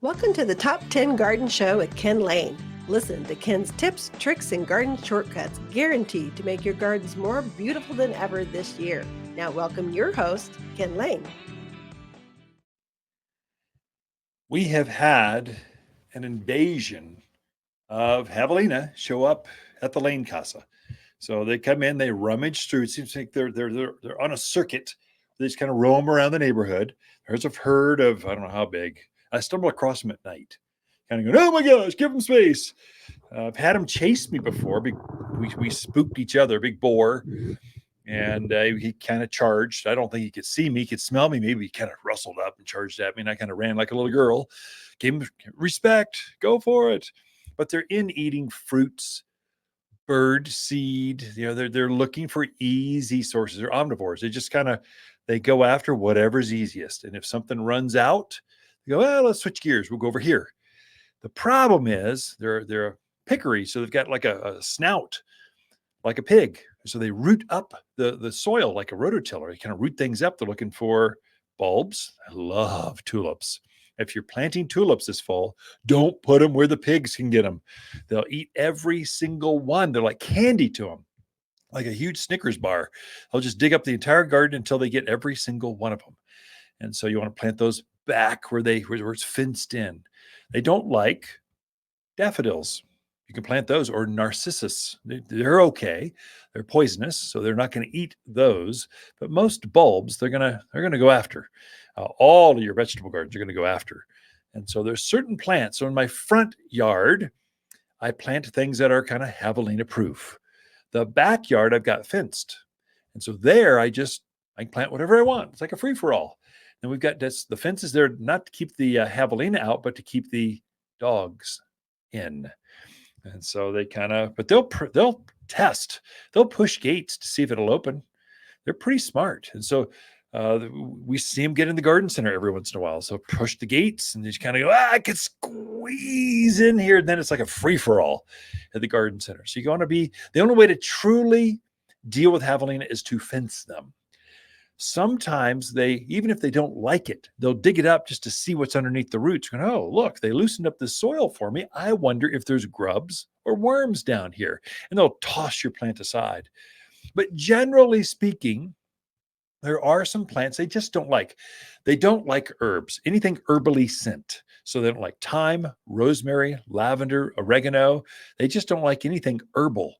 Welcome to the Top 10 Garden Show with Ken Lain. Listen to Ken's tips, tricks, and garden shortcuts guaranteed to make your gardens more beautiful than ever this year. Now, welcome your host, Ken Lain. We have had an invasion of javelina show up at the Lain Casa. So they come in, they rummage through. It seems like they're on a circuit. They just kind of roam around the neighborhood. There's a herd of, I don't know how big. I stumble across them at night, kind of going, oh my gosh, give them space. I've had them chase me before. We spooked each other, big boar, and he kind of charged. I don't think he could see me, he could smell me. Maybe he kind of rustled up and charged at me, and I kind of ran like a little girl. Gave him respect, go for it. But they're in eating fruits, bird seed. They're looking for easy sources. They're omnivores. They go after whatever's easiest. And if something runs out, they go, well, let's switch gears. We'll go over here. The problem is they're pickery, so they've got like a snout, like a pig. So they root up the soil like a rototiller. They kind of root things up. They're looking for bulbs. I love tulips. If you're planting tulips this fall, don't put them where the pigs can get them. They'll eat every single one. They're like candy to them, like a huge Snickers bar. They'll just dig up the entire garden until they get every single one of them. And so you want to plant those back where it's fenced in. They don't like daffodils. You can plant those, or narcissus. They're okay. They're poisonous, so they're not going to eat those. But most bulbs, they're gonna go after. All of your vegetable gardens are going to go after. And so there's certain plants. So in my front yard, I plant things that are kind of javelina proof. The backyard I've got fenced, and so there I can plant whatever I want. It's like a free for all. And we've got the fences there not to keep the javelina out, but to keep the dogs in. And so but they'll test, they'll push gates to see if it'll open. They're pretty smart. And so we see them get in the garden center every once in a while. So push the gates and they just kind of go, I can squeeze in here. And then it's like a free for all at the garden center. So you want to be, the only way to truly deal with javelina is to fence them. Sometimes even if they don't like it, they'll dig it up just to see what's underneath the roots. Going, oh, look, they loosened up the soil for me. I wonder if there's grubs or worms down here. And they'll toss your plant aside. But generally speaking, there are some plants they just don't like. They don't like herbs, anything herbally scent. So they don't like thyme, rosemary, lavender, oregano. They just don't like anything herbal.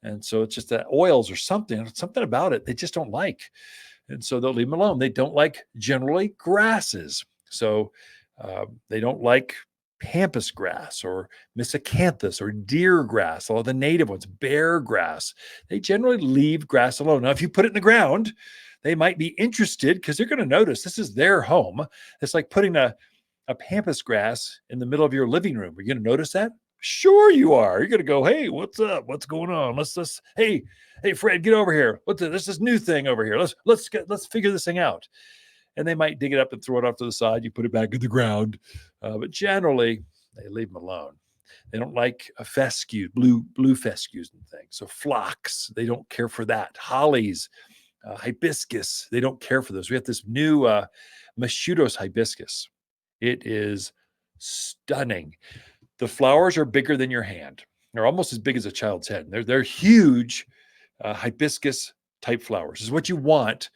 And so it's just that oils or something about it they just don't like. And so they'll leave them alone. They don't like generally grasses. So they don't like pampas grass or miscanthus or deer grass, all the native ones, bear grass. They generally leave grass alone. Now, if you put it in the ground, they might be interested because they're going to notice this is their home. It's like putting a pampas grass in the middle of your living room. Are you going to notice that? Sure you are. You're going to go, hey, what's up? What's going on? Hey, Fred, get over here. There's this new thing over here. Let's figure this thing out. And they might dig it up and throw it off to the side. You put it back in the ground. But generally, they leave them alone. They don't like fescue, blue fescues and things. So phlox, they don't care for that. Hollies, hibiscus, they don't care for those. We have this new Mashudos hibiscus. It is stunning. The flowers are bigger than your hand. They're almost as big as a child's head. They're huge hibiscus type flowers. This is what you want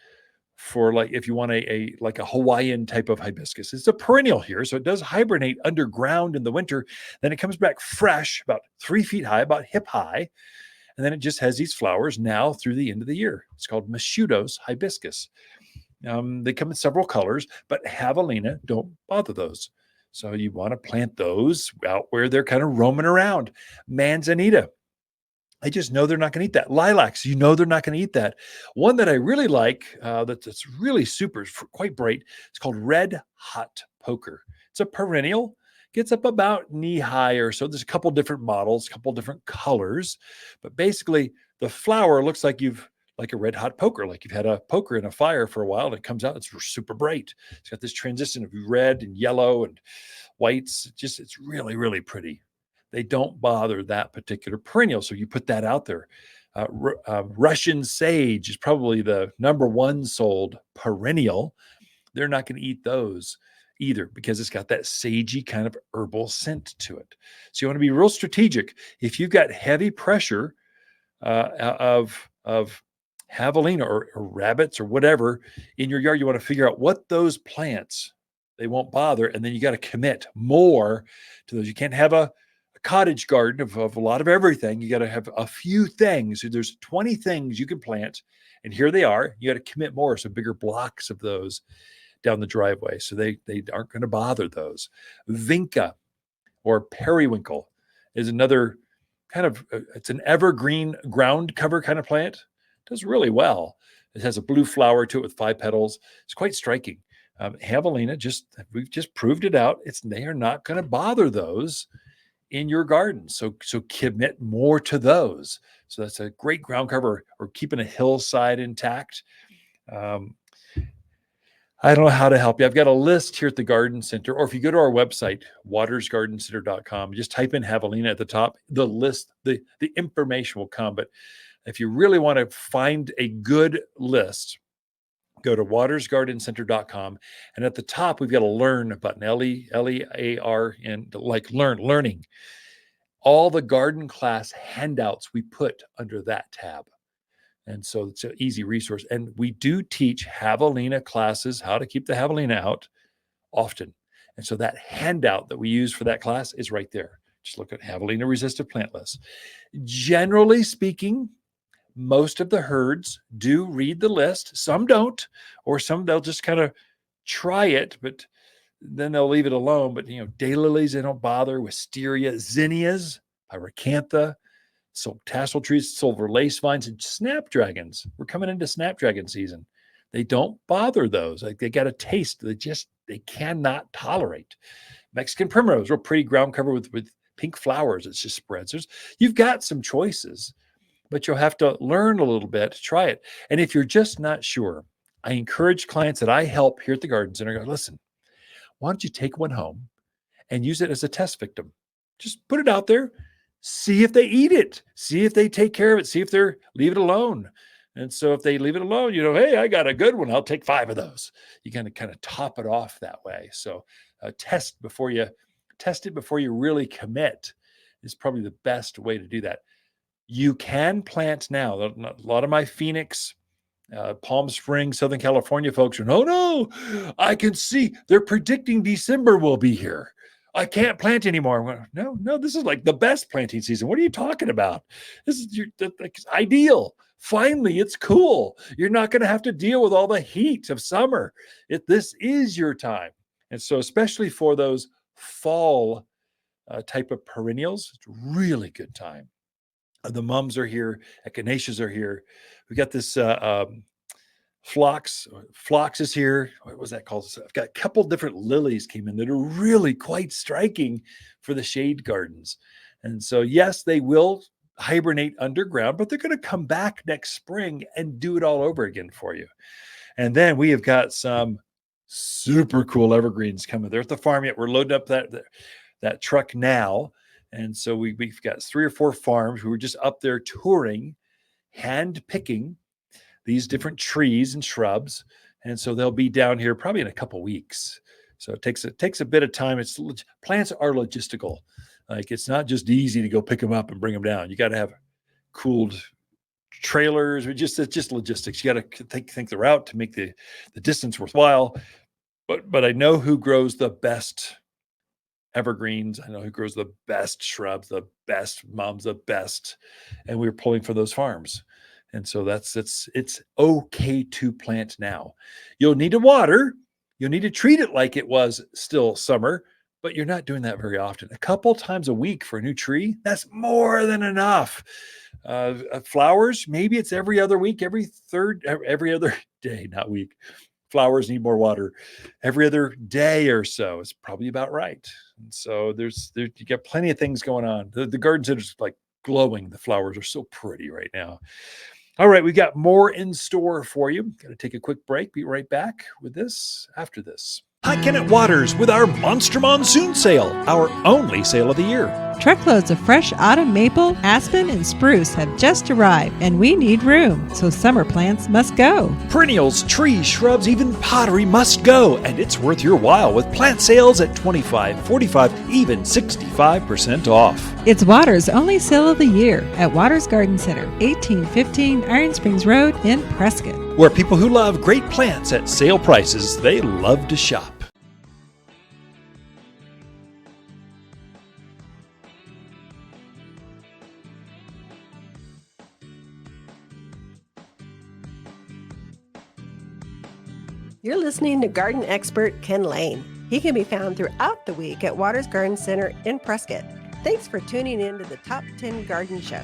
for, like, if you want a Hawaiian type of hibiscus. It's a perennial here, so it does hibernate underground in the winter. Then it comes back fresh, about 3 feet high, about hip high. And then it just has these flowers now through the end of the year. It's called Mashudos hibiscus. They come in several colors, but javelina don't bother those. So you want to plant those out where they're kind of roaming around. Manzanita, I just know they're not going to eat that. Lilacs, they're not going to eat that. One that I really like, that's really super, quite bright, it's called red hot poker. It's a perennial, gets up about knee high or so. There's a couple different models, a couple different colors, but basically the flower looks like like a red hot poker, like you've had a poker in a fire for a while and it comes out, it's super bright. It's got this transition of red and yellow and whites. It's really, really pretty. They don't bother that particular perennial. So you put that out there. Russian sage is probably the number one sold perennial. They're not going to eat those. either, because it's got that sagey kind of herbal scent to it. So you want to be real strategic. If you've got heavy pressure of javelina or rabbits or whatever in your yard, you want to figure out what those plants they won't bother, and then you got to commit more to those. You can't have a cottage garden of a lot of everything. You got to have a few things. So there's 20 things you can plant, and here they are. You got to commit more, so bigger blocks of those down the driveway, so they aren't going to bother those. Vinca or periwinkle is another kind of it's an evergreen ground cover kind of plant. It does really well. It has a blue flower to it with 5 petals. It's quite striking. Javelina, we've just proved it out. They are not going to bother those in your garden. So commit more to those. So that's a great ground cover, or keeping a hillside intact. I don't know how to help you. I've got a list here at the garden center, or if you go to our website, watersgardencenter.com, just type in javelina at the top, the list, the information will come. But if you really want to find a good list, go to watersgardencenter.com. And at the top, we've got a learn button, Learn, like learning. All the garden class handouts we put under that tab. And so it's an easy resource. And we do teach javelina classes, how to keep the javelina out, often. And so that handout that we use for that class is right there. Just look at javelina-resistant plant list. Generally speaking, most of the herds do read the list. Some don't, or some they'll just kind of try it, but then they'll leave it alone. But, daylilies, they don't bother. Wisteria, zinnias, pyracantha, silk tassel trees, silver lace vines, and snapdragons. We're coming into snapdragon season. They don't bother those. Like, they got a taste. They cannot tolerate. Mexican primrose, real pretty ground cover with pink flowers. It's just spreads. You've got some choices, but you'll have to learn a little bit to try it. And if you're just not sure, I encourage clients that I help here at the Garden Center, go, listen, why don't you take one home and use it as a test victim? Just put it out there. See if they eat it. See if they take care of it. See if they leave it alone. And so if they leave it alone, hey, I got a good one. I'll take 5 of those. You kind of top it off that way. So test it before you really commit is probably the best way to do that. You can plant now. A lot of my Phoenix, Palm Springs, Southern California folks are, no, I can see they're predicting December will be here. I can't plant anymore. No, this is like the best planting season. What are you talking about? This is ideal. Finally, it's cool. You're not going to have to deal with all the heat of summer. This is your time. And so, especially for those fall type of perennials, it's a really good time. The mums are here. Echinaceas are here. We got this phlox is here. What was that called? So I've got a couple different lilies came in that are really quite striking for the shade gardens. And so, yes, they will hibernate underground, but they're going to come back next spring and do it all over again for you. And then we have got some super cool evergreens coming. They're at the farm yet. We're loading up that truck now. And so we've got 3 or 4 farms. We were just up there touring, hand picking these different trees and shrubs. And so they'll be down here probably in a couple weeks. So it takes a bit of time. Plants are logistical. Like, it's not just easy to go pick them up and bring them down. You got to have cooled trailers. It's just logistics. You got to think the route to make the distance worthwhile. But I know who grows the best evergreens. I know who grows the best shrubs, the best mums, the best. And we're pulling for those farms. And so it's okay to plant now. You'll need to water. You'll need to treat it like it was still summer, but you're not doing that very often. A couple times a week for a new tree, that's more than enough. Flowers, maybe it's every other week, every other day, not week. Flowers need more water every other day or so. It's probably about right. And so you got plenty of things going on. The garden center's like glowing. The flowers are so pretty right now. All right, we got more in store for you. Got to take a quick break. Be right back with this after this. Hi, Kennett Waters with our Monster Monsoon Sale, our only sale of the year. Truckloads of fresh autumn maple, aspen, and spruce have just arrived, and we need room, so summer plants must go. Perennials, trees, shrubs, even pottery must go, and it's worth your while with plant sales at 25, 45, even 65% off. It's Water's only sale of the year at Water's Garden Center, 1815 Iron Springs Road in Prescott. Where people who love great plants at sale prices, they love to shop. You're listening to garden expert Ken Lain. He can be found throughout the week at Water's Garden Center in Prescott. Thanks for tuning in to the Top 10 Garden Show.